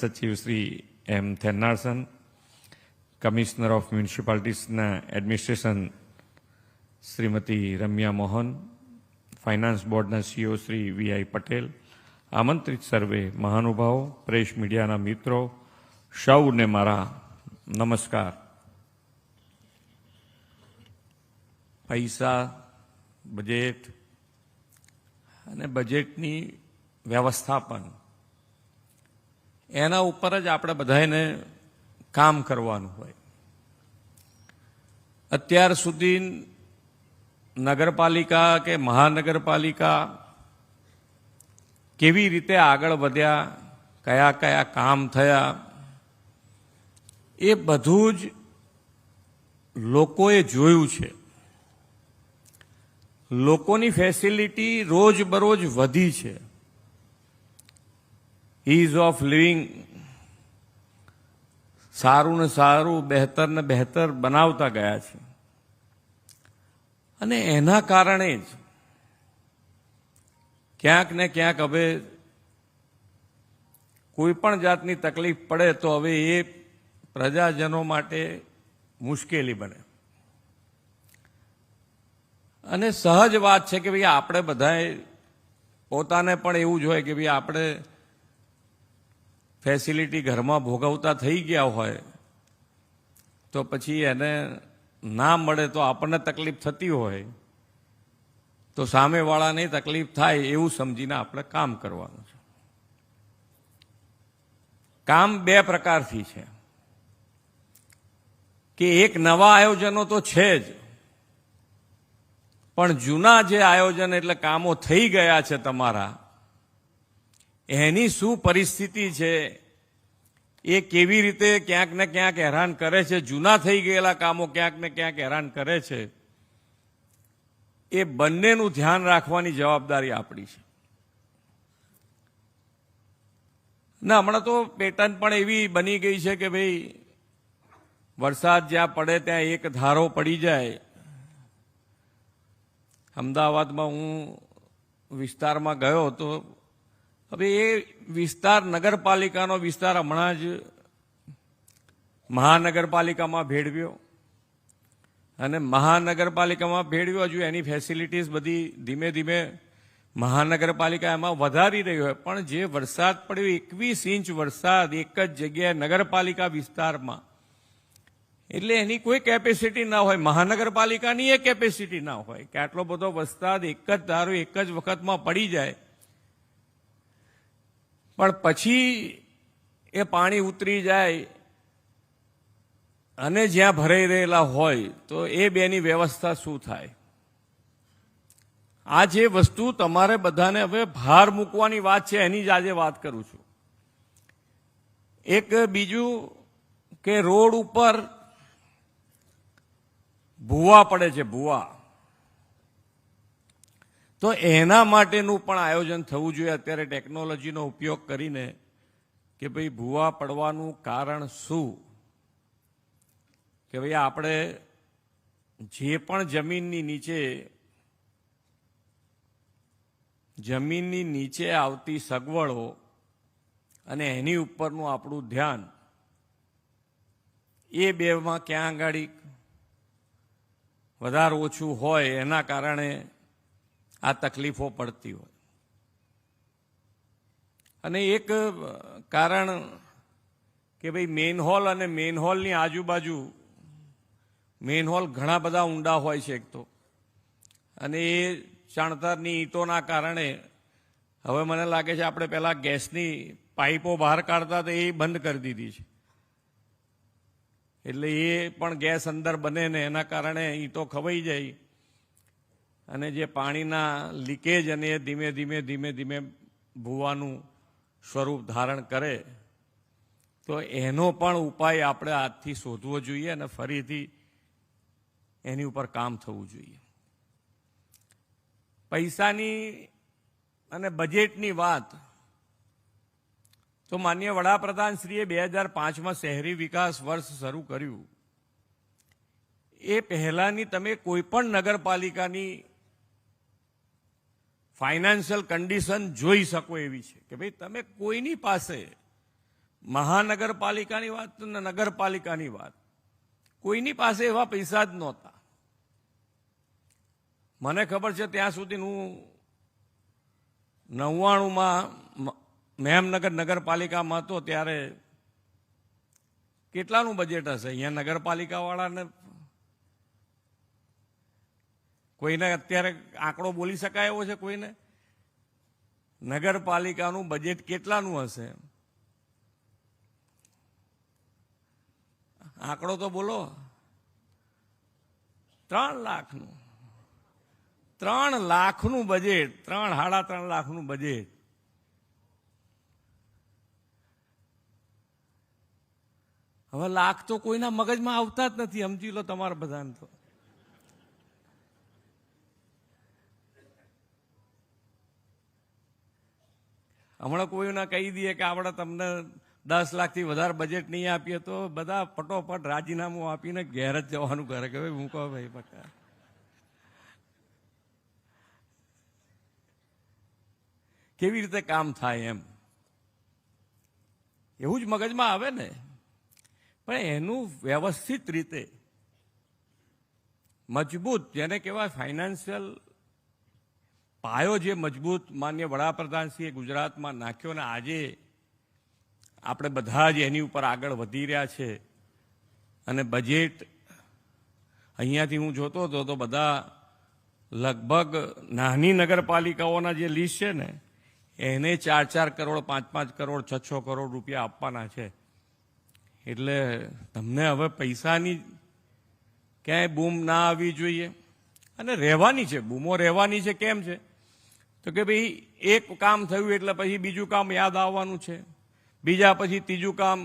સચિવ Shri M Thennarasan, commissioner of મ્યુનિસિપાલિટીઝના administration Shrimati Ramya Mohan, finance બોર્ડના સીઓ શ્રી વી.આઈ. પટેલ, આમંત્રિત સર્વે મહાનુભાવો, પ્રેસ મીડિયાના મિત્રો, સૌને મારા નમસ્કાર. પૈસા, બજેટ અને બજેટની વ્યવસ્થાપન એના ઉપર જ આપણે બધાને કામ કરવાનું હોય. અત્યાર સુધી નગરપાલિકા કે મહાનગરપાલિકા કેવી રીતે આગળ વધ્યા, કયા કયા કામ થયા, એ બધું જ લોકોએ જોયું છે. લોકોની ફેસિલિટી રોજબરોજ વધી છે. ઇઝ ઓફ લિવિંગ સારું ને સારું, બહેતર ને બહેતર બનાવતા ગયા છે. અને એના કારણે જ ક્યાંક ને ક્યાંક હવે કોઈ પણ જાતની તકલીફ પડે તો હવે એ પ્રજાજનો માટે મુશ્કેલી બને. અને સહજ વાત છે કે ભાઈ આપણે બધાએ પોતાને પણ એવું જ હોય કે ભાઈ આપણે ફેસિલિટી ઘરમાં ભોગવતા થઈ ગયા હોય તો પછી એને ના મળે તો આપણને તકલીફ થતી હોય તો સામેવાળાને તકલીફ થાય એવું સમજીને આપણે કામ કરવાનું છે. કામ બે પ્રકારથી છે કે એક નવા આયોજનો તો છે જ, પણ જૂના જે આયોજન એટલે કામો થઈ ગયા છે તમારા, એની શું પરિસ્થિતિ છે, એ કેવી રીતે ક્યાંક ને ક્યાંક હેરાન કરે છે, જૂના થઈ ગયેલા કામો ક્યાંક ને ક્યાંક હેરાન કરે છે, એ બંનેનું ધ્યાન રાખવાની જવાબદારી આપણી છે. ના, હમણાં તો પેટર્ન પણ એવી બની ગઈ છે કે ભાઈ વરસાદ જ્યાં પડે ત્યાં એક ધારો પડી જાય. અમદાવાદમાં હું વિસ્તારમાં ગયો તો હવે એ વિસ્તાર નગરપાલિકાનો વિસ્તાર હમણાં જ મહાનગરપાલિકામાં ભેળવ્યો અને મહાનગરપાલિકામાં ભેળવ્યો. હજુ એની ફેસિલિટીઝ બધી ધીમે ધીમે મહાનગરપાલિકા એમાં વધારી રહી હોય, પણ જે વરસાદ પડ્યો 21 ઇંચ વરસાદ એક જ જગ્યાએ નગરપાલિકા વિસ્તારમાં, એટલે એની કોઈ કેપેસિટી ના હોય, મહાનગરપાલિકાની એ કેપેસિટી ના હોય કે આટલો બધો વરસાદ એક જ ધારો એક જ વખતમાં પડી જાય. પણ પછી એ પાણી ઉતરી જાય અને જ્યાં ભરાઈ રહેલા હોય તો એ બેની વ્યવસ્થા શું થાય? આ જે વસ્તુ તમારે બધાને હવે ભાર મૂકવાની વાત છે એની જ આજે વાત કરું છું. એક બીજું કે રોડ ઉપર ભૂવા પડે છે, ભૂવા, તો એના માટેનું પણ આયોજન થવું જોઈએ અત્યારે ટેકનોલોજીનો ઉપયોગ કરીને કે ભાઈ ભૂવા પડવાનું કારણ શું, કે ભાઈ આપણે જે પણ જમીનની નીચે આવતી સગવડો અને એની ઉપરનું આપણું ધ્યાન, એ બેમાં ક્યાં આગળ વધારે ઓછું હોય એના કારણે આ તકલીફો પડતી હોય. અને એક કારણ કે ભાઈ મેનહોલ અને મેનહોલની આજુબાજુ, મેનહોલ ઘણા બધા ઊંડા હોય છે એક તો, અને એ ચણતરની ઈંટોના કારણે હવે મને લાગે છે આપણે પહેલાં ગેસની પાઇપો બહાર કાઢતા તો એ બંધ કરી દીધી છે, એટલે એ પણ ગેસ અંદર બને ને એના કારણે ઈંટો ખવાઈ જાય અને જે પાણીના લીકેજ અને એ ધીમે ધીમે ભૂવાનું સ્વરૂપ ધારણ કરે. તો એનો પણ ઉપાય આપણે આજથી શોધવો જોઈએ અને ફરીથી એની ઉપર કામ થવું જોઈએ. પૈસાની અને બજેટની વાત તો માનનીય વડાપ્રધાનશ્રીએ 2005માં શહેરી વિકાસ વર્ષ શરૂ કર્યું. એ પહેલાની તમે કોઈ પણ નગરપાલિકાની ફાઇનાન્શિયલ કન્ડિશન જોઈ શકો એવી છે કે ભાઈ તમે કોઈની પાસે મહાનગરપાલિકાની વાત ને નગરપાલિકાની વાત, કોઈની પાસે એવા પૈસા જ નહોતા. મને ખબર છે ત્યાં સુધી હું 99માં મેમનગર નગરપાલિકામાં હતો ત્યારે કેટલાનું બજેટ હશે અહીંયા નગરપાલિકાવાળાને? કોઈને અત્યારે આંકડો બોલી શકાય એવો છે? કોઈને નગરપાલિકાનું બજેટ કેટલાનું હશે? આંકડો તો બોલો. 3 લાખનું. 3 લાખનું બજેટ, 3.5 લાખનું બજેટ. હવે લાખ તો કોઈના મગજમાં આવતા જ નથી, સમજી લો તમારા બધાને. તો હમણાં કોઈને કહી દઈએ કે આપણે તમને 10 લાખથી વધારે બજેટ નહીં આપીએ તો બધા ફટોફટ રાજીનામું આપીને ઘેર જ જવાનું કરે કે ભાઈ મૂકો ભાઈ પક્કા. કેવી રીતે કામ થાય એમ એવું જ મગજમાં આવે ને. પણ એનું વ્યવસ્થિત રીતે મજબૂત, જેને કહેવાય ફાઇનાન્શિયલ પાયો જે મજબૂત માન્ય વડાપ્રધાનશ્રીએ ગુજરાતમાં નાખ્યો ને આજે આપણે બધા જ એની ઉપર આગળ વધી રહ્યા છે. અને બજેટ અહીંયાથી હું જોતો હતો તો બધા લગભગ નાની નગરપાલિકાઓના જે લિસ્ટ છે ને એને 4-4 કરોડ, 5-5 કરોડ, 6-6 કરોડ રૂપિયા આપવાના છે. એટલે તમને હવે પૈસાની ક્યાંય બૂમ ના આવવી જોઈએ. અને રહેવાની છે, બૂમો રહેવાની છે. કેમ છે તો કે ભાઈ એક કામ થયું એટલે પછી બીજું કામ યાદ આવવાનું છે, બીજા પછી ત્રીજું કામ.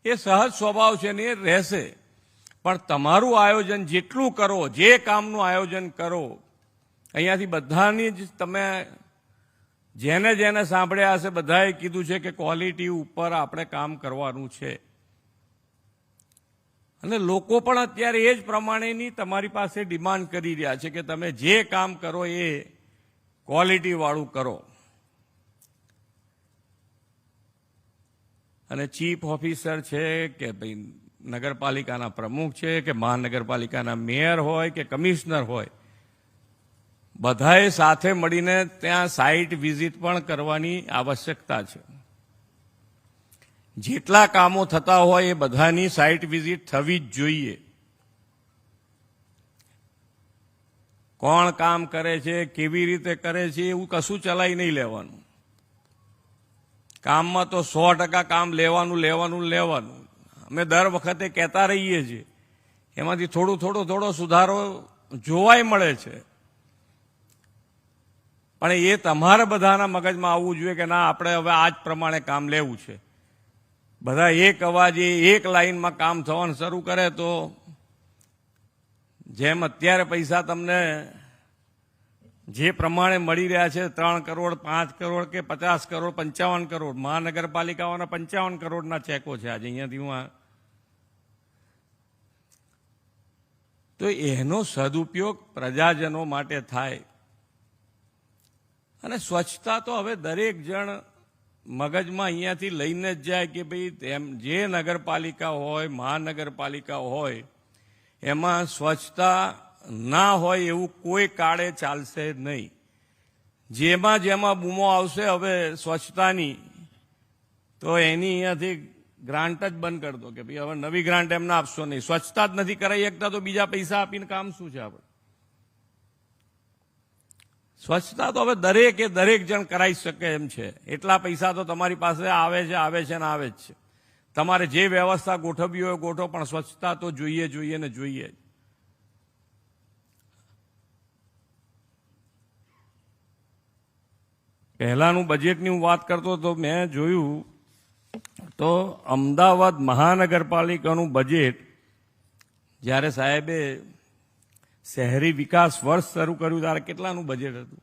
એ સહજ સ્વભાવ છે ને એ રહેશે. પણ તમારું આયોજન જેટલું કરો, જે કામનું આયોજન કરો, અહીંયાથી બધાની જ તમે જેને જેને સાંભળ્યા હશે બધાએ કીધું છે કે ક્વોલિટી ઉપર આપણે કામ કરવાનું છે. અને લોકો પણ અત્યારે એ જ પ્રમાણેની તમારી પાસે ડિમાન્ડ કરી રહ્યા છે કે તમે જે કામ કરો એ ક્વોલિટી વાળું કરો. અને ચીફ ઓફિસર છે કે ભાઈ નગરપાલિકાના પ્રમુખ છે કે મહાનગરપાલિકાના મેયર હોય કે કમિશનર હોય, બધાએ સાથે મળીને ત્યાં સાઇટ વિઝિટ પણ કરવાની આવશ્યકતા છે. જેટલા કામો થતા હોય એ બધાની સાઇટ વિઝિટ થવી જ જોઈએ. કોણ કામ કરે છે, કેવી રીતે કરે છે એવું કશું ચલાવી નહીં લેવાનું. કામમાં તો 100% કામ લેવાનું. અમે દર વખતે કહેતા રહીએ છીએ, એમાંથી થોડો સુધારો જોવાય મળે છે. પણ એ તમારા બધાના મગજમાં આવવું જોઈએ કે ના, આપણે હવે આ જ પ્રમાણે કામ લેવું છે. બધા એક અવાજે એક લાઈનમાં કામ થવાનું શરૂ કરે તો જેમ અત્યારે પૈસા તમને જે પ્રમાણે મળી રહ્યા છે 3 કરોડ, 5 કરોડ કે 50 કરોડ, 55 કરોડ, મહાનગરપાલિકાઓના 55 કરોડના ચેકો છે આજે અહીંયાથી હું. તો એનો સદુપયોગ પ્રજાજનો માટે થાય. અને સ્વચ્છતા તો હવે દરેક જણ મગજમાં અહીંયાથી લઈને જ જાય કે ભાઈ તેમ જે નગરપાલિકા હોય, મહાનગરપાલિકા હોય, એમાં સ્વચ્છતા ના હોય એવું કોઈ કાળે ચાલશે નહીં. જેમાં બૂમો આવશે હવે સ્વચ્છતાની, તો એની અહીંયાથી ગ્રાન્ટ જ બંધ કરી દો કે ભાઈ હવે નવી ગ્રાન્ટ એમને આપશો નહીં. સ્વચ્છતા જ નથી કરાવી શકતા તો બીજા પૈસા આપીને કામ શું છે આપણે? સ્વચ્છતા તો હવે દરેક જણ કરાવી શકે એમ છે. એટલા પૈસા તો તમારી પાસે આવે છે ને આવે જ છે. તમારે જે વ્યવસ્થા ગોઠવવી હોય ગોઠવો, પણ સ્વચ્છતા તો જોઈએ ને જોઈએ. પહેલાનું બજેટની હું વાત કરતો તો મેં જોયું તો અમદાવાદ મહાનગરપાલિકાનું બજેટ જ્યારે સાહેબે શહેરી વિકાસ વર્ષ શરૂ કર્યું ત્યારે કેટલાનું બજેટ હતું?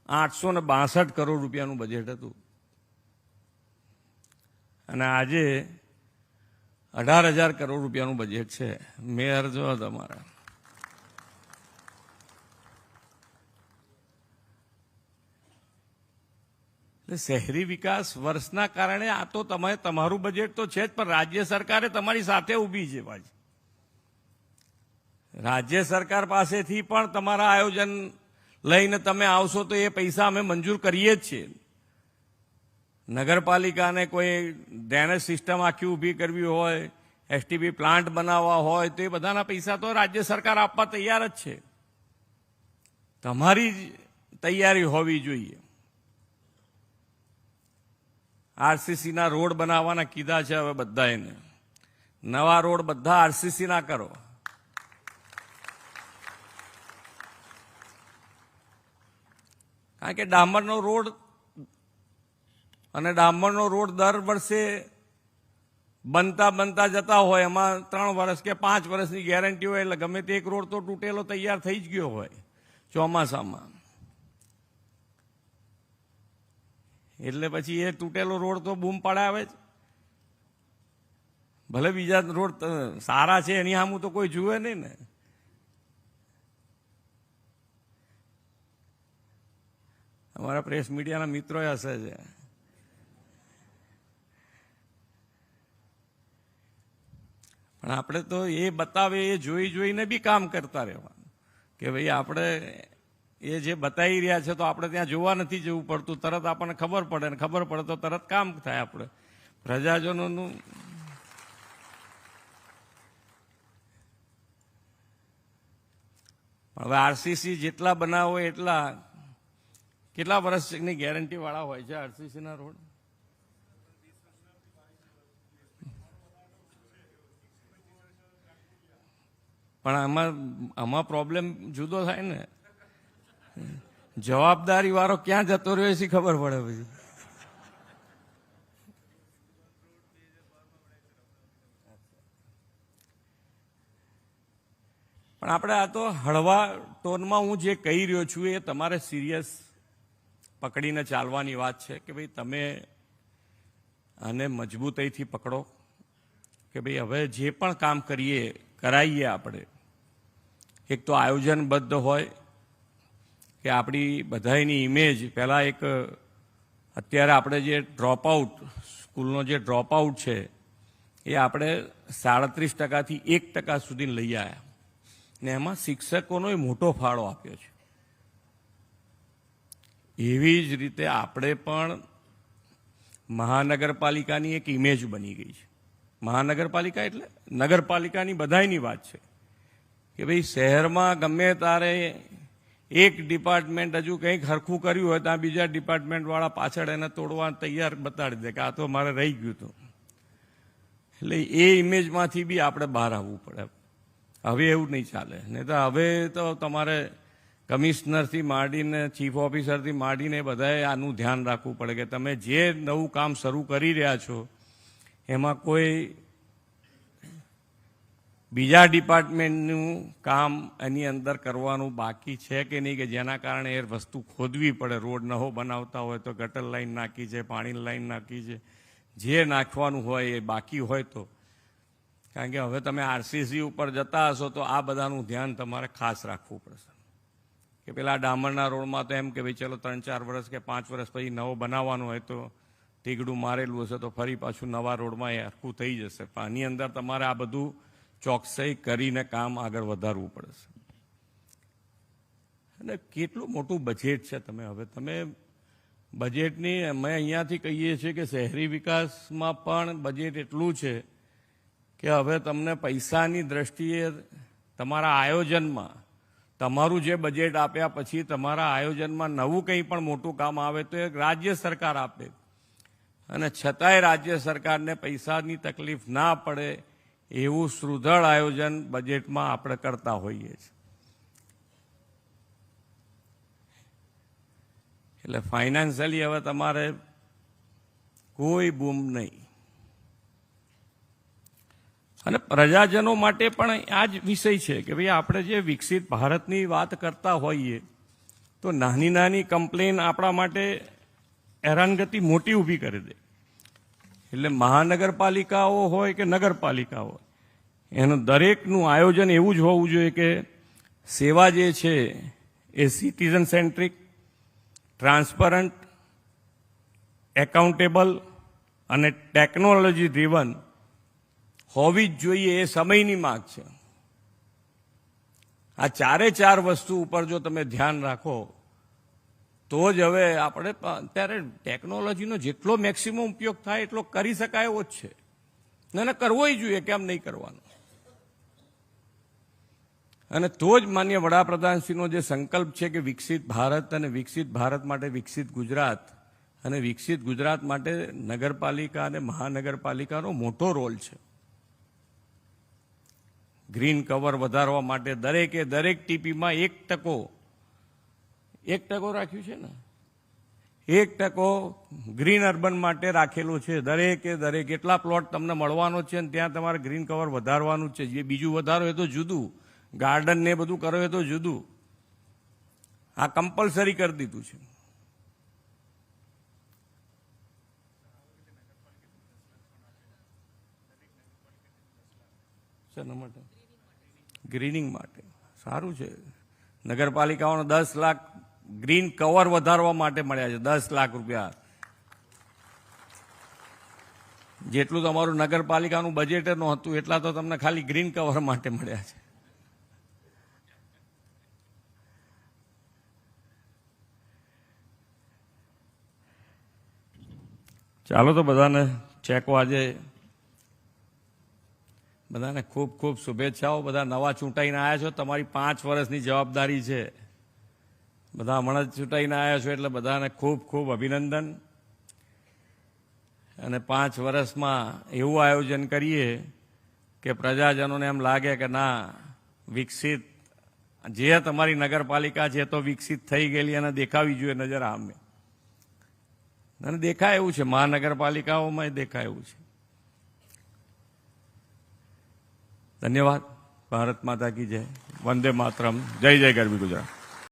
862 કરોડ રૂપિયાનું બજેટ હતું. અને આજે 18,000 કરોડ રૂપિયાનું બજેટ છે. મેયર જો તમારા એટલે શહેરી વિકાસ વર્ષના કારણે આ તો તમે તમારું બજેટ તો છે જ, પણ રાજ્ય સરકારે તમારી સાથે ઊભી છે પાછી. રાજ્ય સરકાર પાસેથી પણ તમારા આયોજન લઈને તમે આવશો તો એ પૈસા અમે મંજૂર કરીએ જ છીએ. નગરપાલિકાને કોઈ ડ્રેનેજ સિસ્ટમ આખી ઊભી કરવી હોય, એસટીપી પ્લાન્ટ બનાવવા હોય તો એ બધાના પૈસા તો રાજ્ય સરકાર આપવા તૈયાર જ છે. તમારી તૈયારી હોવી જોઈએ. આરસીસીના રોડ બનાવવાના કીધા છે હવે બધા એને. નવા રોડ બધા આરસીસી ના કરો. કારણ કે ડામરનો રોડ અને ડામરનો રોડ દર વર્ષે બનતા જતા હોય, એમાં 3 વર્ષ કે 5 વર્ષની ગેરંટી હોય, એટલે ગમે તે એક રોડ તો તૂટેલો તૈયાર થઈ જ ગયો હોય ચોમાસામાં. એટલે પછી એ તૂટેલો રોડ તો બૂમ પડાવે જ. ભલે બીજા રોડ સારા છે એની સામું તો કોઈ જુએ નહીં ને. અમારા પ્રેસ મીડિયાના મિત્રો હશે છે. પણ આપણે તો એ બતાવે એ જોઈને બી કામ કરતા રહેવાનું કે ભાઈ આપણે એ જે બતાવી રહ્યા છે તો આપણે ત્યાં જોવા નથી જવું પડતું, તરત આપણને ખબર પડે, ને ખબર પડે તો તરત કામ થાય. આપણે પ્રજાજનોનું હવે આરસીસી જેટલા બનાવો એટલા કેટલા વર્ષની ગેરંટી વાળા હોય છે આરસીસીના રોડ? પણ આમાં પ્રોબ્લેમ જુદો થાય ને. જવાબદારી વાળો ક્યાં જતો રહ્યો છે ખબર પડે પછી. પણ આપણે આ તો હળવા ટોનમાં હું જે કહી રહ્યો છું એ તમારે સિરિયસ પકડીને ચાલવાની વાત છે કે ભાઈ તમે આને મજબૂતાઈથી પકડો કે ભાઈ હવે જે પણ કામ કરાવીએ આપણે, એક તો આયોજનબદ્ધ હોય કે આપણી બધાની ઇમેજ. પહેલાં એક અત્યારે આપણે જે સ્કૂલનો જે ડ્રોપઆઉટ છે એ આપણે 37% થી 1% સુધી લઈ આવ્યા, ને એમાં શિક્ષકોનો મોટો ફાળો આપ્યો છે. એવી જ રીતે આપણે પણ મહાનગરપાલિકાની એક ઇમેજ બની ગઈ છે. મહાનગરપાલિકા એટલે નગરપાલિકાની બધાયની વાત છે કે ભાઈ શહેરમાં ગમે તારે એક ડિપાર્ટમેન્ટ હજુ કંઈક હરખું કર્યું હોય ત્યાં બીજા ડિપાર્ટમેન્ટવાળા પાછળ એને તોડવા તૈયાર બતાડી દે કે આ તો મારે રહી ગયું હતું. એટલે એ ઇમેજમાંથી બી આપણે બહાર આવવું પડે. હવે એવું નહીં ચાલે. નહીં તો હવે તો તમારે કમિશનરથી માંડીને ચીફ ઓફિસરથી માંડીને બધાએ આનું ધ્યાન રાખવું પડે કે તમે જે નવું કામ શરૂ કરી રહ્યા છો એમાં કોઈ બીજા ડિપાર્ટમેન્ટનું કામ એની અંદર કરવાનું બાકી છે કે નહીં, કે જેના કારણે એ વસ્તુ ખોદવી પડે. રોડ નવો બનાવતા હોય તો ગટર લાઈન નાખી છે, પાણીની લાઈન નાખી છે, જે નાખવાનું હોય એ બાકી હોય તો. કારણ કે હવે તમે આરસીસી ઉપર જતા હશો તો આ બધાનું ધ્યાન તમારે ખાસ રાખવું પડશે. કે પેલા ડામરના રોડમાં તો એમ કે ભાઈ ચલો 3-4 વર્ષ કે 5 વર્ષ પછી નવો બનાવવાનું હોય તો ટીગડું મારેલું હશે તો ફરી પાછું નવા રોડમાં એ હરખું થઈ જશે. પણ આની અંદર તમારે આ બધું ચોકસાઈ કરીને કામ આગળ વધારવું પડશે. અને કેટલું મોટું બજેટ છે. તમે બજેટની અમે અહીંયાથી કહીએ છીએ કે શહેરી વિકાસમાં પણ બજેટ એટલું છે કે હવે તમને પૈસાની દ્રષ્ટિએ તમારા આયોજનમાં તમારું જે બજેટ આપ્યા પછી તમારા આયોજનમાં નવું કંઈ પણ મોટું કામ આવે તો એ રાજ્ય સરકાર આપે, અને છતાંય રાજ્ય સરકારને પૈસાની તકલીફ ના પડે એવું સુદૃઢ આયોજન બજેટમાં આપણે કરતા હોઈએ છીએ. એટલે ફાઇનાન્શિયલી હવે તમારે કોઈ બૂમ નહીં. અને પ્રજાજનો માટે પણ આ જ વિષય છે કે ભાઈ આપણે જે વિકસિત ભારતની વાત કરતા હોઈએ તો નાની નાની કમ્પ્લેન આપણા માટે હેરાનગતિ મોટી ઊભી કરી દે. એટલે મહાનગરપાલિકાઓ હોય કે નગરપાલિકા હોય એનું દરેકનું આયોજન એવું જ હોવું જોઈએ કે સેવા જે છે એ સિટીઝન સેન્ટ્રિક, ટ્રાન્સપરન્ટ એકાઉન્ટેબલ અને ટેકનોલોજી ડ્રીવન હોવી જ જોઈએ, એ સમયની માંગ છે. આ ચારે ચાર વસ્તુ ઉપર જો તમે ધ્યાન રાખો તો જ હવે આપણે અત્યારે ટેકનોલોજીનો જેટલો મેક્સિમમ ઉપયોગ થાય એટલો કરી શકાય એવો જ છે, ને કરવોય જોઈએ, કેમ નહીં કરવાનો. અને તો જ માન્ય વડાપ્રધાનશ્રીનો જે સંકલ્પ છે કે વિકસિત ભારત, અને વિકસિત ભારત માટે વિકસિત ગુજરાત, અને વિકસિત ગુજરાત માટે નગરપાલિકા અને મહાનગરપાલિકાનો મોટો રોલ છે. ગ્રીન કવર વધારવા માટે દરેક ટીપીમાં 1% રાખ્યું છે ને, 1% ગ્રીન અર્બન માટે રાખેલું છે. દરેક એટલા પ્લોટ તમને મળવાનો છે અને ત્યાં તમારે ગ્રીન કવર વધારવાનું છે. જે બીજું વધારો એ તો જુદું, ગાર્ડન ને બધું કરો એ તો જુદું. આ કમ્પલસરી કરી દીધું છે. શેના માટે? ગ્રીનિંગ માટે. સારું છે. નગરપાલિકાઓને 10 લાખ ગ્રીન કવર વધારવા માટે મળ્યા છે. 10 લાખ રૂપિયા. જેટલું તમારું નગરપાલિકાનું બજેટ નહોતું એટલા તો તમને ખાલી ગ્રીન કવર માટે મળ્યા છે. ચાલો તો બધાને ચેકો આજે બધાને ખૂબ ખૂબ શુભેચ્છાઓ. બધા નવા ચૂંટાઈને આવ્યા છો, તમારી 5 વર્ષની જવાબદારી છે. બધા હમણાં જ ચૂંટાઈને આવ્યા છો એટલે બધાને ખૂબ ખૂબ અભિનંદન. અને 5 વર્ષમાં એવું આયોજન કરીએ કે પ્રજાજનોને એમ લાગે કે ના, વિકસિત જે તમારી નગરપાલિકા છે તો વિકસિત થઈ ગયેલી અને દેખાવી જોઈએ નજર સામે. અને દેખાય એવું છે, મહાનગરપાલિકાઓમાં દેખાય એવું છે. ધન્યવાદ. ભારત માતા કી જય. વંદે માતરમ. જય જય ગરવી ગુજરાત.